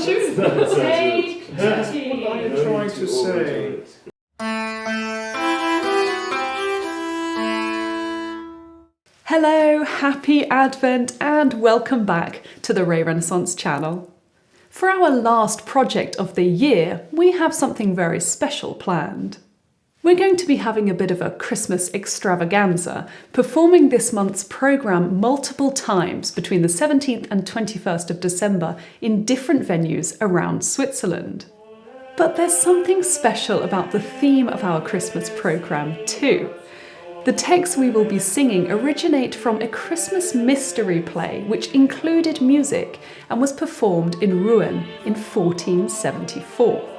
tune. Hey, What are you trying to say? Hello, happy Advent and welcome back to the ReRenaissance channel. For our last project of the year, we have something very special planned. We're going to be having a bit of a Christmas extravaganza, performing this month's programme multiple times between the 17th and 21st of December in different venues around Switzerland. But there's something special about the theme of our Christmas programme too. The texts we will be singing originate from a Christmas mystery play which included music and was performed in Rouen in 1474.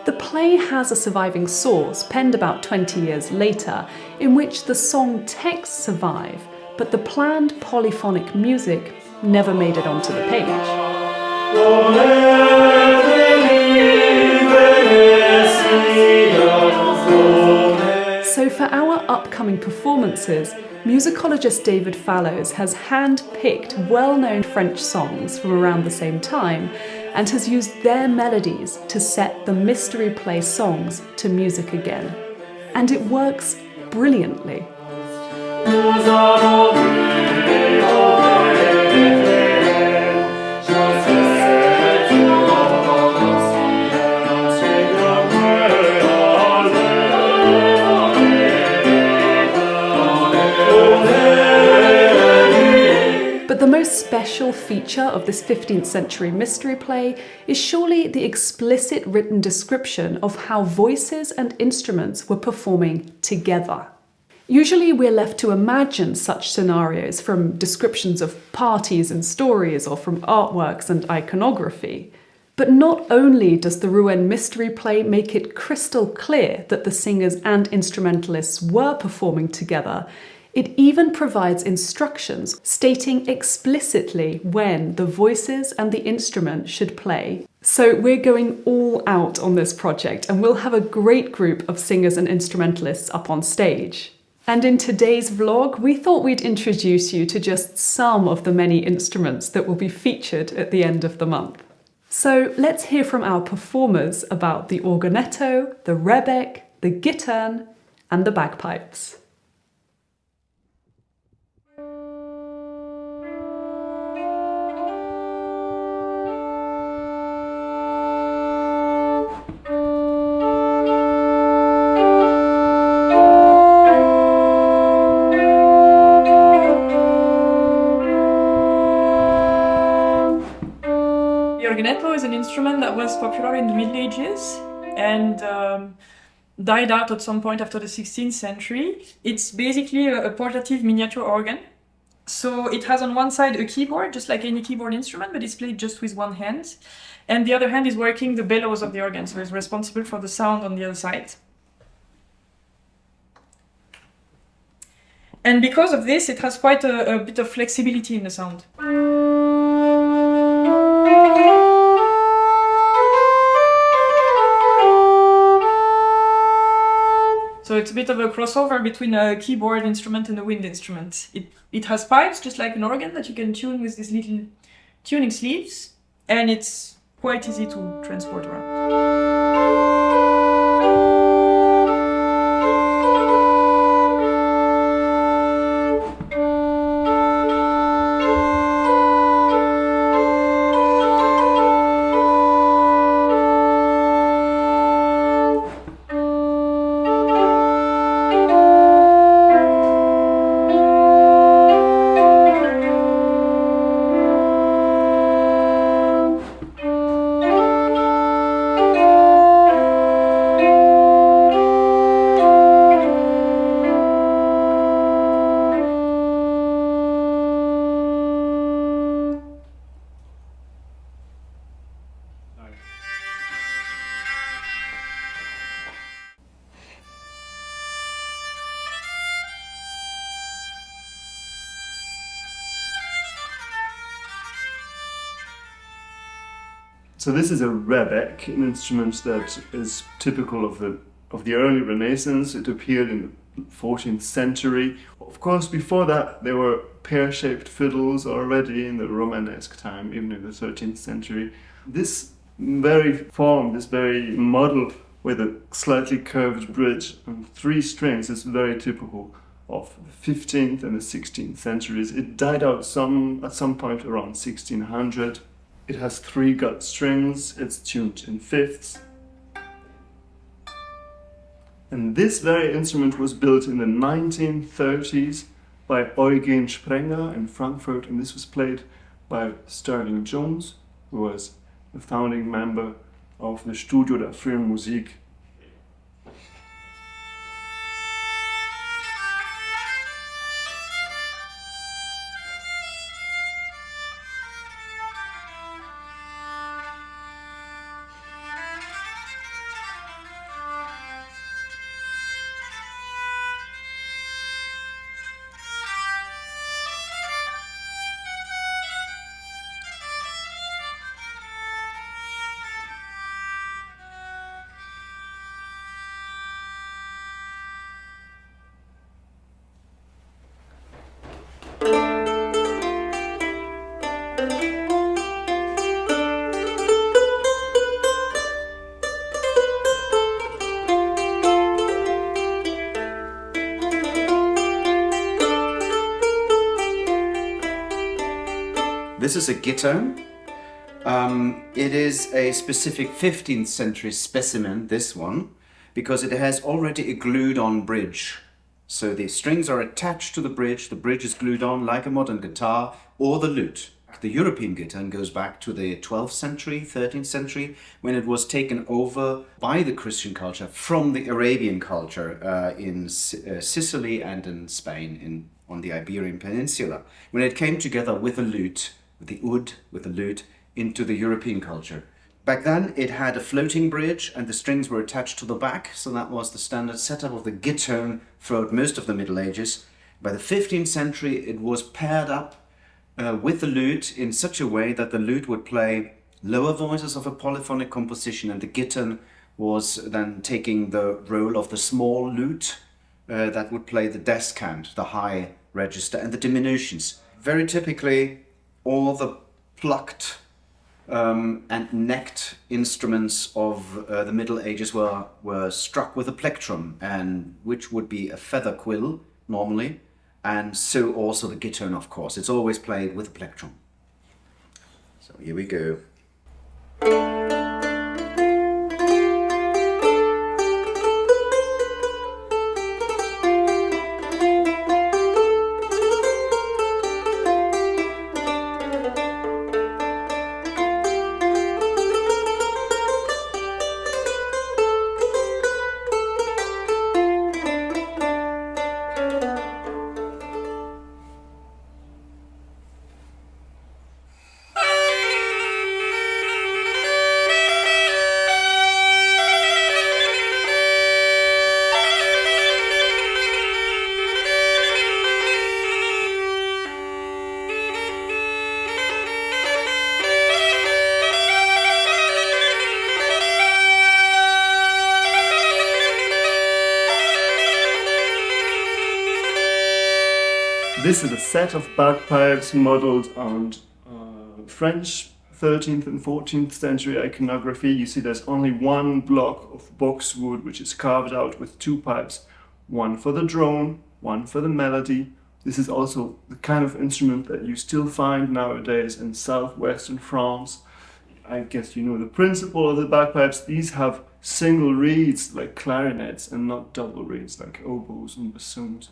The play has a surviving source penned about 20 years later in which the song texts survive, but the planned polyphonic music never made it onto the page. So for our upcoming performances, musicologist David Fallows has hand-picked well-known French songs from around the same time and has used their melodies to set the mystery play songs to music again. And it works brilliantly. But the most special feature of this 15th century mystery play is surely the explicit written description of how voices and instruments were performing together. Usually we're left to imagine such scenarios from descriptions of parties and stories or from artworks and iconography. But not only does the Rouen mystery play make it crystal clear that the singers and instrumentalists were performing together, it even provides instructions stating explicitly when the voices and the instrument should play. So we're going all out on this project and we'll have a great group of singers and instrumentalists up on stage. And in today's vlog, we thought we'd introduce you to just some of the many instruments that will be featured at the end of the month. So let's hear from our performers about the organetto, the rebec, the gittern, and the bagpipes. The organetto is an instrument that was popular in the Middle Ages and died out at some point after the 16th century. It's basically a portative miniature organ. So it has on one side a keyboard, just like any keyboard instrument, but it's played just with one hand. And the other hand is working the bellows of the organ, so it's responsible for the sound on the other side. And because of this, it has quite a bit of flexibility in the sound. So it's a bit of a crossover between a keyboard instrument and a wind instrument. It has pipes, just like an organ, that you can tune with these little tuning sleeves, and it's quite easy to transport around. So this is a rebec, an instrument that is typical of the early Renaissance. It appeared in 14th century. Of course, before that, there were pear-shaped fiddles already in the Romanesque time, even in the 13th century. This very form, this very model with a slightly curved bridge and 3 strings is very typical of the 15th and the 16th centuries. It died out at some point around 1600. It has 3 gut strings, it's tuned in fifths. And this very instrument was built in the 1930s by Eugen Sprenger in Frankfurt, and this was played by Sterling Jones, who was the founding member of the Studio der Frühen Musik. This is a gittern. It is a specific 15th century specimen, this one, because it has already a glued-on bridge. So the strings are attached to the bridge is glued on like a modern guitar or the lute. The European gittern goes back to the 12th century, 13th century, when it was taken over by the Christian culture from the Arabian culture in Sicily and in Spain, on the Iberian Peninsula, when it came together with the lute, with the oud, with the lute, into the European culture. Back then it had a floating bridge and the strings were attached to the back, so that was the standard setup of the gittern throughout most of the Middle Ages. By the 15th century it was paired up with the lute in such a way that the lute would play lower voices of a polyphonic composition and the gittern was then taking the role of the small lute that would play the descant, the high register, and the diminutions. Very typically all the plucked and necked instruments of the Middle Ages were struck with a plectrum, and which would be a feather quill normally, and so also the gittern, of course. It's always played with a plectrum. So here we go. This is a set of bagpipes modeled on French 13th and 14th century iconography. You see there's only one block of boxwood which is carved out with 2 pipes, one for the drone, one for the melody. This is also the kind of instrument that you still find nowadays in southwestern France. I guess you know the principle of the bagpipes. These have single reeds like clarinets and not double reeds like oboes and bassoons.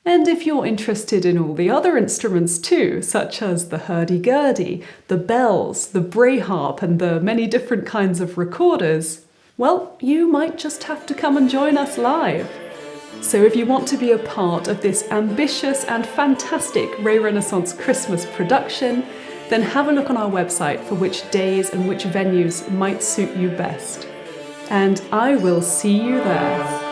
And if you're interested in all the other instruments too, such as the hurdy-gurdy, the bells, the bray harp, and the many different kinds of recorders, well, you might just have to come and join us live. So if you want to be a part of this ambitious and fantastic ReRenaissance Christmas production, then have a look on our website for which days and which venues might suit you best. And I will see you there.